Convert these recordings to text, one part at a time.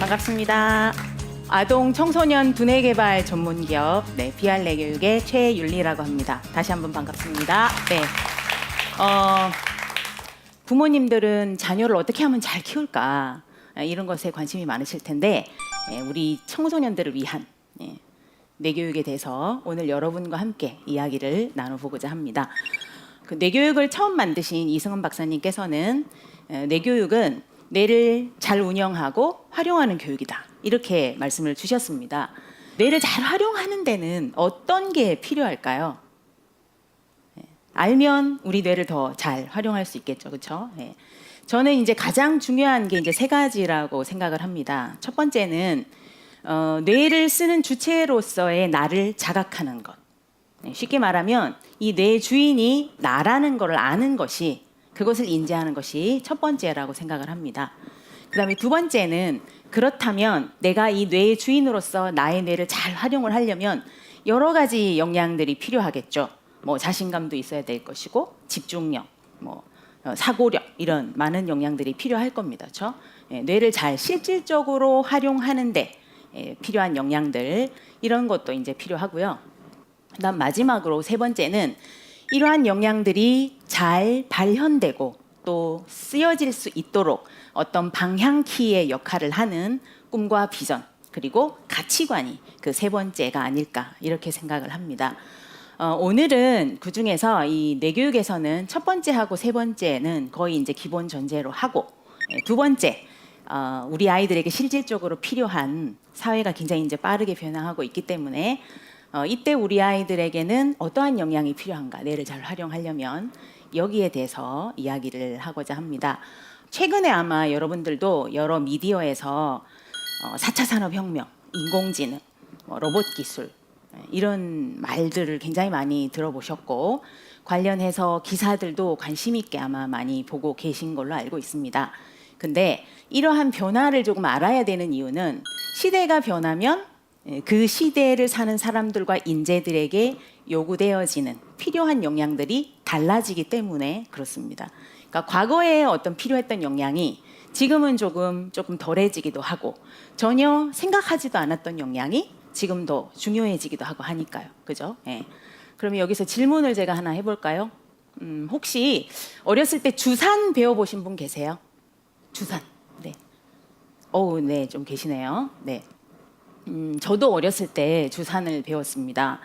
반갑습니다. 아동 청소년 두뇌 개발 전문 기업 BR내 교육의 최윤리라고 합니다. 다시 한번 반갑습니다. 부모님들은 자녀를 어떻게 하면 잘 키울까 이런 것에 관심이 많으실 텐데 우리 청소년들을 위한 내 교육에 대해서 오늘 여러분과 함께 이야기를 나눠보고자 합니다. 그 내 교육을 처음 만드신 이승은 박사님께서는 내 교육은 뇌를 잘 운영하고 활용하는 교육이다 이렇게 말씀을 주셨습니다. 뇌를 잘 활용하는 데는 어떤 게 필요할까요? 알면 우리 뇌를 더 잘 활용할 수 있겠죠, 그렇죠? 저는 이제 가장 중요한 게 이제 세 가지라고 생각을 합니다. 첫 번째는 뇌를 쓰는 주체로서의 나를 자각하는 것. 쉽게 말하면 이 뇌 주인이 나라는 것을 아는 것이, 그것을 인지하는 것이 첫 번째라고 생각을 합니다. 그 다음에 두 번째는 그렇다면 내가 이 뇌의 주인으로서 나의 뇌를 잘 활용을 하려면 여러 가지 역량들이 필요하겠죠. 뭐 자신감도 있어야 될 것이고 집중력, 사고력 이런 많은 역량들이 필요할 겁니다. 그렇죠? 뇌를 잘 실질적으로 활용하는데 필요한 역량들 이런 것도 이제 필요하고요. 그다음 마지막으로 세 번째는 이러한 역량들이 잘 발현되고 또 쓰여질 수 있도록 어떤 방향키의 역할을 하는 꿈과 비전 그리고 가치관이 그 세 번째가 아닐까 이렇게 생각을 합니다. 오늘은 그 중에서 이 내 교육에서는 첫 번째하고 세 번째는 거의 이제 기본 전제로 하고 두 번째 우리 아이들에게 실질적으로 필요한 사회가 굉장히 이제 빠르게 변화하고 있기 때문에 이때 우리 아이들에게는 어떠한 역량이 필요한가 뇌를 잘 활용하려면 여기에 대해서 이야기를 하고자 합니다. 최근에 아마 여러분들도 여러 미디어에서 4차 산업혁명, 인공지능, 로봇 기술 이런 말들을 굉장히 많이 들어보셨고 관련해서 기사들도 관심 있게 아마 많이 보고 계신 걸로 알고 있습니다. 근데 이러한 변화를 조금 알아야 되는 이유는 시대가 변하면 그 시대를 사는 사람들과 인재들에게 요구되어지는 필요한 역량들이 달라지기 때문에 그렇습니다. 그러니까 과거에 어떤 필요했던 역량이 지금은 조금 덜해지기도 하고 전혀 생각하지도 않았던 역량이 지금 더 중요해지기도 하고 하니까요. 그죠? 그러면 여기서 질문을 제가 하나 해볼까요? 혹시 어렸을 때 주산 배워보신 분 계세요? 주산. 네. 네, 좀 계시네요. 네. 저도 어렸을 때 주산을 배웠습니다.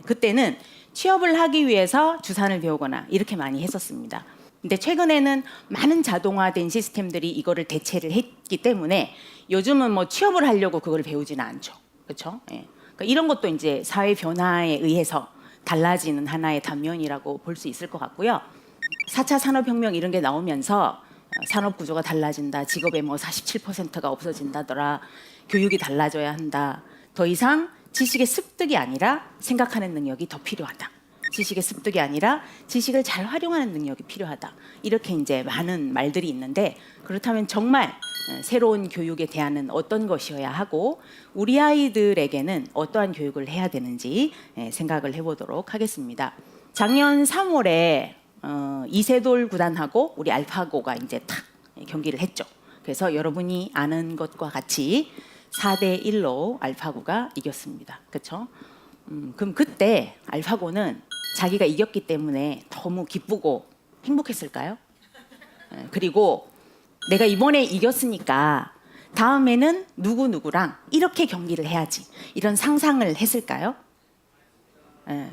그때는 취업을 하기 위해서 주산을 배우거나 이렇게 많이 했었습니다. 근데 최근에는 많은 자동화된 시스템들이 이거를 대체를 했기 때문에 요즘은 뭐 취업을 하려고 그걸 배우지는 않죠. 그렇죠? 그러니까 이런 것도 이제 사회 변화에 의해서 달라지는 하나의 단면이라고 볼 수 있을 것 같고요. 4차 산업혁명 이런 게 나오면서 산업 구조가 달라진다. 직업의 47%가 없어진다더라. 교육이 달라져야 한다. 더 이상 지식의 습득이 아니라 생각하는 능력이 더 필요하다. 지식의 습득이 아니라 지식을 잘 활용하는 능력이 필요하다. 이렇게 이제 많은 말들이 있는데 그렇다면 정말 새로운 교육에 대한은 어떤 것이어야 하고 우리 아이들에게는 어떠한 교육을 해야 되는지 생각을 해보도록 하겠습니다. 작년 3월에 이세돌 구단하고 우리 알파고가 이제 탁 경기를 했죠. 그래서 여러분이 아는 것과 같이 4대1로 알파고가 이겼습니다. 그렇죠? 그럼 그때 알파고는 자기가 이겼기 때문에 너무 기쁘고 행복했을까요? 그리고 내가 이번에 이겼으니까 다음에는 누구누구랑 이렇게 경기를 해야지 이런 상상을 했을까요?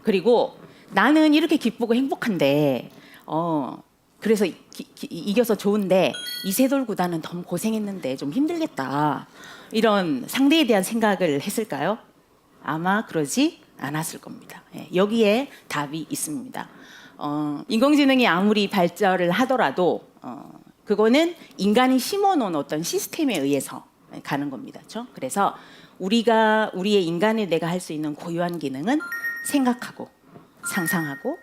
그리고 나는 이렇게 기쁘고 행복한데 그래서 이겨서 좋은데 이세돌 구단은 너무 고생했는데 좀 힘들겠다 이런 상대에 대한 생각을 했을까요? 아마 그러지 않았을 겁니다. 여기에 답이 있습니다. 인공지능이 아무리 발전을 하더라도 그거는 인간이 심어놓은 어떤 시스템에 의해서 가는 겁니다. 그렇죠? 그래서 우리의 인간의 뇌가 할 수 있는 고유한 기능은 생각하고 상상하고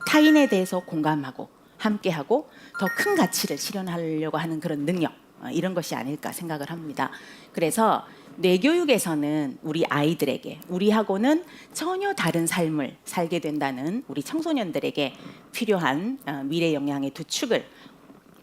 타인에 대해서 공감하고 함께하고 더 큰 가치를 실현하려고 하는 그런 능력 이런 것이 아닐까 생각을 합니다. 그래서 뇌 교육에서는 우리 아이들에게 우리하고는 전혀 다른 삶을 살게 된다는 우리 청소년들에게 필요한 미래 역량의 두 축을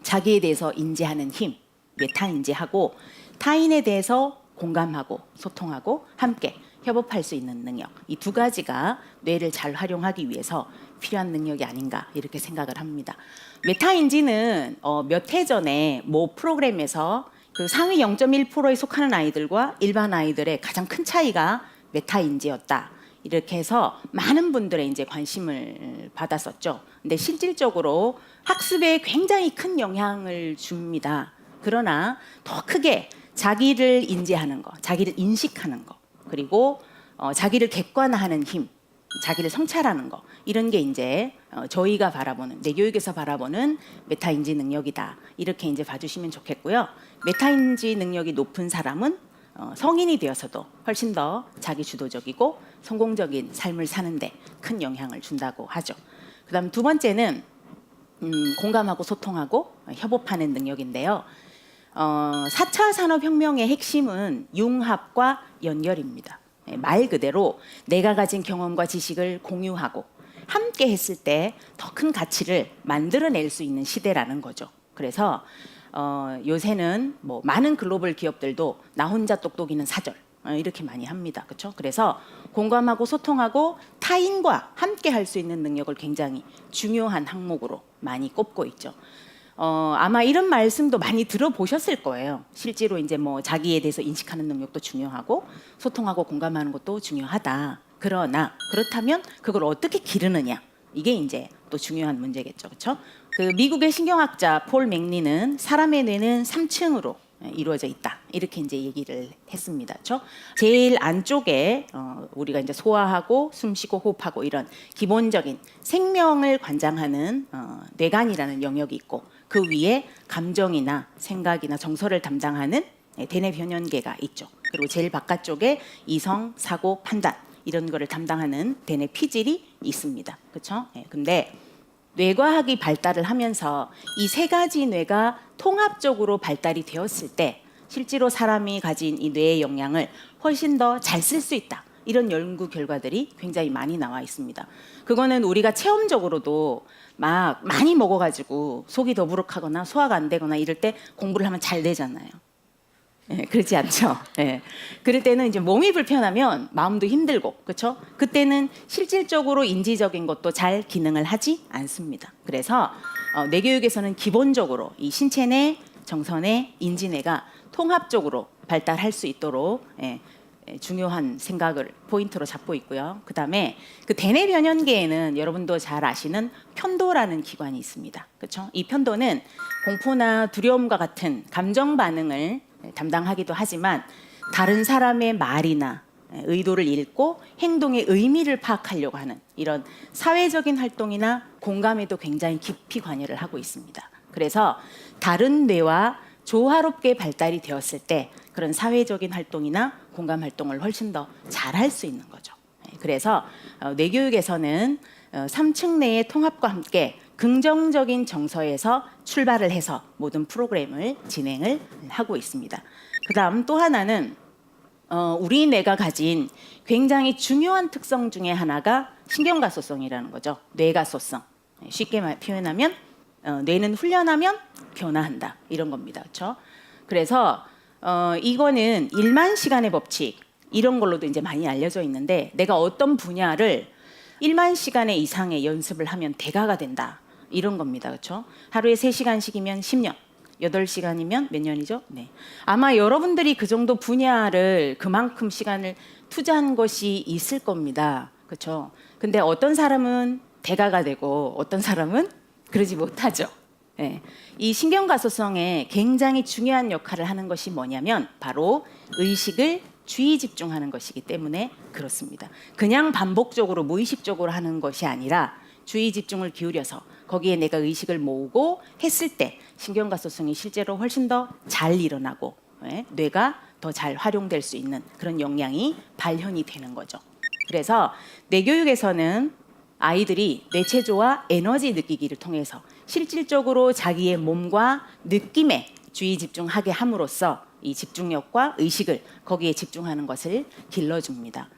자기에 대해서 인지하는 힘, 메타 인지하고 타인에 대해서 공감하고 소통하고 함께 협업할 수 있는 능력, 이 두 가지가 뇌를 잘 활용하기 위해서 필요한 능력이 아닌가 이렇게 생각을 합니다. 메타인지는 몇 해 전에 모 프로그램에서 그 상위 0.1%에 속하는 아이들과 일반 아이들의 가장 큰 차이가 메타인지였다. 이렇게 해서 많은 분들의 이제 관심을 받았었죠. 근데 실질적으로 학습에 굉장히 큰 영향을 줍니다. 그러나 더 크게 자기를 인지하는 거, 자기를 인식하는 거, 그리고 자기를 객관화하는 힘, 자기를 성찰하는 거, 이런 게 이제 저희가 바라보는, 내 교육에서 바라보는 메타인지 능력이다. 이렇게 이제 봐주시면 좋겠고요. 메타인지 능력이 높은 사람은 성인이 되어서도 훨씬 더 자기 주도적이고 성공적인 삶을 사는데 큰 영향을 준다고 하죠. 그다음 두 번째는 공감하고 소통하고 협업하는 능력인데요. 4차 산업혁명의 핵심은 융합과 연결입니다. 말 그대로 내가 가진 경험과 지식을 공유하고 함께 했을 때 더 큰 가치를 만들어낼 수 있는 시대라는 거죠. 그래서 요새는 뭐 많은 글로벌 기업들도 나 혼자 똑똑이는 사절 이렇게 많이 합니다. 그렇죠? 그래서 공감하고 소통하고 타인과 함께 할 수 있는 능력을 굉장히 중요한 항목으로 많이 꼽고 있죠. 아마 이런 말씀도 많이 들어보셨을 거예요. 실제로 이제 뭐 자기에 대해서 인식하는 능력도 중요하고 소통하고 공감하는 것도 중요하다. 그러나 그렇다면 그걸 어떻게 기르느냐, 이게 이제 또 중요한 문제겠죠. 그렇죠? 그 미국의 신경학자 폴 맥리는 사람의 뇌는 3층으로 이루어져 있다. 이렇게 이제 얘기를 했습니다. 그렇죠? 제일 안쪽에 우리가 이제 소화하고 숨쉬고 호흡하고 이런 기본적인 생명을 관장하는 뇌관이라는 영역이 있고, 그 위에 감정이나 생각이나 정서를 담당하는 대뇌 변연계가 있죠. 그리고 제일 바깥쪽에 이성, 사고, 판단 이런 거를 담당하는 대뇌 피질이 있습니다. 그렇죠? 근데 뇌과학이 발달을 하면서 이 세 가지 뇌가 통합적으로 발달이 되었을 때 실제로 사람이 가진 이 뇌의 역량을 훨씬 더 잘 쓸 수 있다. 이런 연구 결과들이 굉장히 많이 나와 있습니다. 그거는 우리가 체험적으로도 막 많이 먹어가지고 속이 더부룩하거나 소화가 안 되거나 이럴 때 공부를 하면 잘 되잖아요. 그렇지 않죠? 그럴 때는 이제 몸이 불편하면 마음도 힘들고, 그렇죠? 그때는 실질적으로 인지적인 것도 잘 기능을 하지 않습니다. 그래서 뇌교육에서는 기본적으로 이 신체내, 정서내, 인지내가 통합적으로 발달할 수 있도록 중요한 생각을 포인트로 잡고 있고요. 그다음에 그 대뇌 변연계에는 여러분도 잘 아시는 편도라는 기관이 있습니다. 그렇죠? 이 편도는 공포나 두려움과 같은 감정 반응을 담당하기도 하지만 다른 사람의 말이나 의도를 읽고 행동의 의미를 파악하려고 하는 이런 사회적인 활동이나 공감에도 굉장히 깊이 관여를 하고 있습니다. 그래서 다른 뇌와 조화롭게 발달이 되었을 때 그런 사회적인 활동이나 공감 활동을 훨씬 더 잘할 수 있는 거죠. 그래서 뇌교육에서는 3층 내의 통합과 함께 긍정적인 정서에서 출발을 해서 모든 프로그램을 진행을 하고 있습니다. 그다음 또 하나는 우리 뇌가 가진 굉장히 중요한 특성 중에 하나가 신경가소성이라는 거죠. 뇌가소성. 쉽게 표현하면 뇌는 훈련하면 변화한다, 이런 겁니다. 그렇죠? 그래서 이거는 1만 시간의 법칙 이런 걸로도 이제 많이 알려져 있는데, 내가 어떤 분야를 1만 시간의 이상의 연습을 하면 대가가 된다, 이런 겁니다. 그렇죠? 하루에 3시간씩이면 10년, 8시간이면 몇 년이죠? 네. 아마 여러분들이 그 정도 분야를 그만큼 시간을 투자한 것이 있을 겁니다. 그렇죠? 근데 어떤 사람은 대가가 되고 어떤 사람은 그러지 못하죠. 네. 이 신경가소성에 굉장히 중요한 역할을 하는 것이 뭐냐면 바로 의식을 주의 집중하는 것이기 때문에 그렇습니다. 그냥 반복적으로 무의식적으로 하는 것이 아니라 주의 집중을 기울여서 거기에 내가 의식을 모으고 했을 때 신경가소성이 실제로 훨씬 더 잘 일어나고 뇌가 더 잘 활용될 수 있는 그런 역량이 발현이 되는 거죠. 그래서 뇌교육에서는 아이들이 뇌체조와 에너지 느끼기를 통해서 실질적으로 자기의 몸과 느낌에 주의 집중하게 함으로써 이 집중력과 의식을 거기에 집중하는 것을 길러줍니다.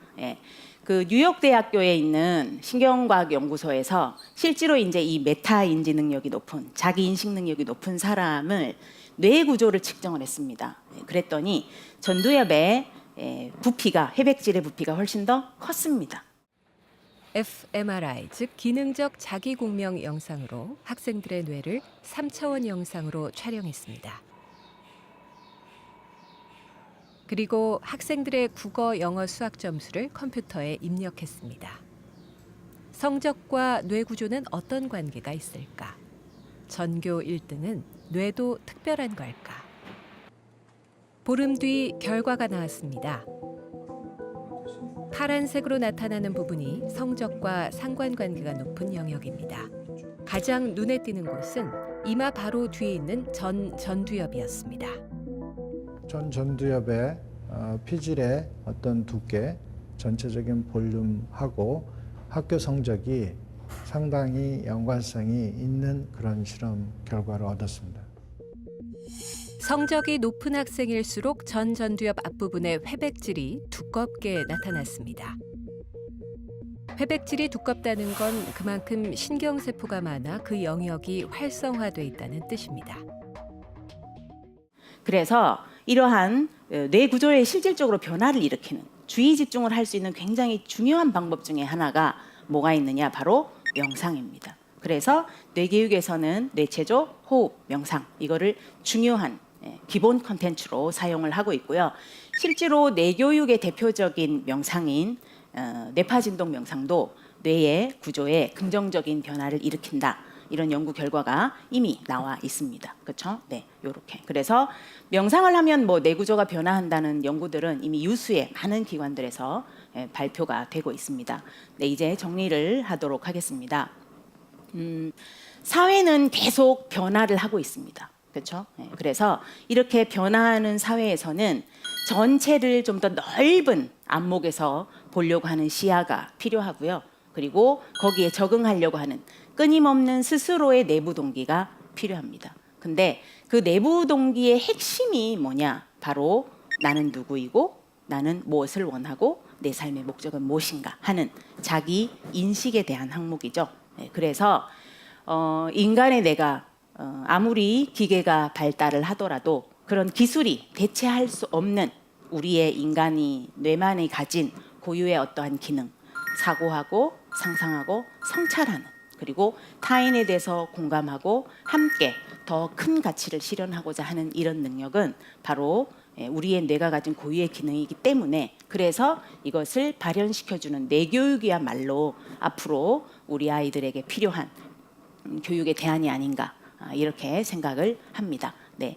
그 뉴욕 대학교에 있는 신경과학 연구소에서 실제로 이제 이 메타 인지 능력이 높은 자기 인식 능력이 높은 사람을 뇌 구조를 측정을 했습니다. 그랬더니 전두엽의 부피가 회백질의 부피가 훨씬 더 컸습니다. fMRI, 즉 기능적 자기공명 영상으로 학생들의 뇌를 3차원 영상으로 촬영했습니다. 그리고 학생들의 국어, 영어, 수학 점수를 컴퓨터에 입력했습니다. 성적과 뇌 구조는 어떤 관계가 있을까? 전교 1등은 뇌도 특별한 걸까? 보름 뒤 결과가 나왔습니다. 파란색으로 나타나는 부분이 성적과 상관관계가 높은 영역입니다. 가장 눈에 띄는 곳은 이마 바로 뒤에 있는 전두엽이었습니다. 전두엽의 피질의 어떤 두께, 전체적인 볼륨하고 학교 성적이 상당히 연관성이 있는 그런 실험 결과를 얻었습니다. 성적이 높은 학생일수록 전두엽 앞부분의 회백질이 두껍게 나타났습니다. 회백질이 두껍다는 건 그만큼 신경세포가 많아 그 영역이 활성화돼 있다는 뜻입니다. 그래서 이러한 뇌 구조의 실질적으로 변화를 일으키는 주의 집중을 할 수 있는 굉장히 중요한 방법 중에 하나가 뭐가 있느냐? 바로 명상입니다. 그래서 뇌교육에서는 뇌체조, 호흡, 명상 이거를 중요한 기본 컨텐츠로 사용을 하고 있고요. 실제로 뇌교육의 대표적인 명상인 뇌파진동 명상도 뇌의 구조에 긍정적인 변화를 일으킨다. 이런 연구 결과가 이미 나와 있습니다. 그렇죠? 네, 요렇게. 그래서 명상을 하면 뭐 뇌 구조가 변화한다는 연구들은 이미 유수의 많은 기관들에서 발표가 되고 있습니다. 네, 이제 정리를 하도록 하겠습니다. 사회는 계속 변화를 하고 있습니다. 그렇죠? 네, 그래서 이렇게 변화하는 사회에서는 전체를 좀 더 넓은 안목에서 보려고 하는 시야가 필요하고요. 그리고 거기에 적응하려고 하는 끊임없는 스스로의 내부 동기가 필요합니다. 근데 그 내부 동기의 핵심이 뭐냐? 바로 나는 누구이고 나는 무엇을 원하고 내 삶의 목적은 무엇인가 하는 자기 인식에 대한 항목이죠. 네, 그래서 인간의 뇌가 아무리 기계가 발달을 하더라도 그런 기술이 대체할 수 없는 우리의 인간이 뇌만이 가진 고유의 어떠한 기능, 사고하고 상상하고 성찰하는 그리고 타인에 대해서 공감하고 함께 더 큰 가치를 실현하고자 하는 이런 능력은 바로 우리의 뇌가 가진 고유의 기능이기 때문에 그래서 이것을 발현시켜주는 뇌교육이야말로 앞으로 우리 아이들에게 필요한 교육의 대안이 아닌가 이렇게 생각을 합니다. 네.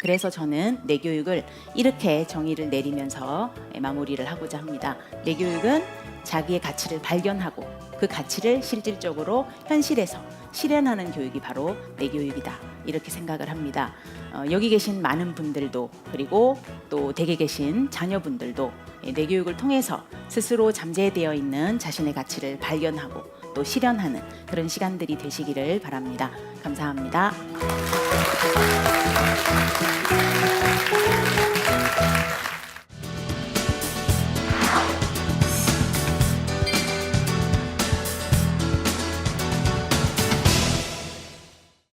그래서 저는 뇌교육을 이렇게 정의를 내리면서 마무리를 하고자 합니다. 뇌교육은 자기의 가치를 발견하고 그 가치를 실질적으로 현실에서 실현하는 교육이 바로 뇌교육이다. 이렇게 생각을 합니다. 여기 계신 많은 분들도 그리고 또 댁에 계신 자녀분들도 뇌교육을 통해서 스스로 잠재되어 있는 자신의 가치를 발견하고 또 실현하는 그런 시간들이 되시기를 바랍니다. 감사합니다.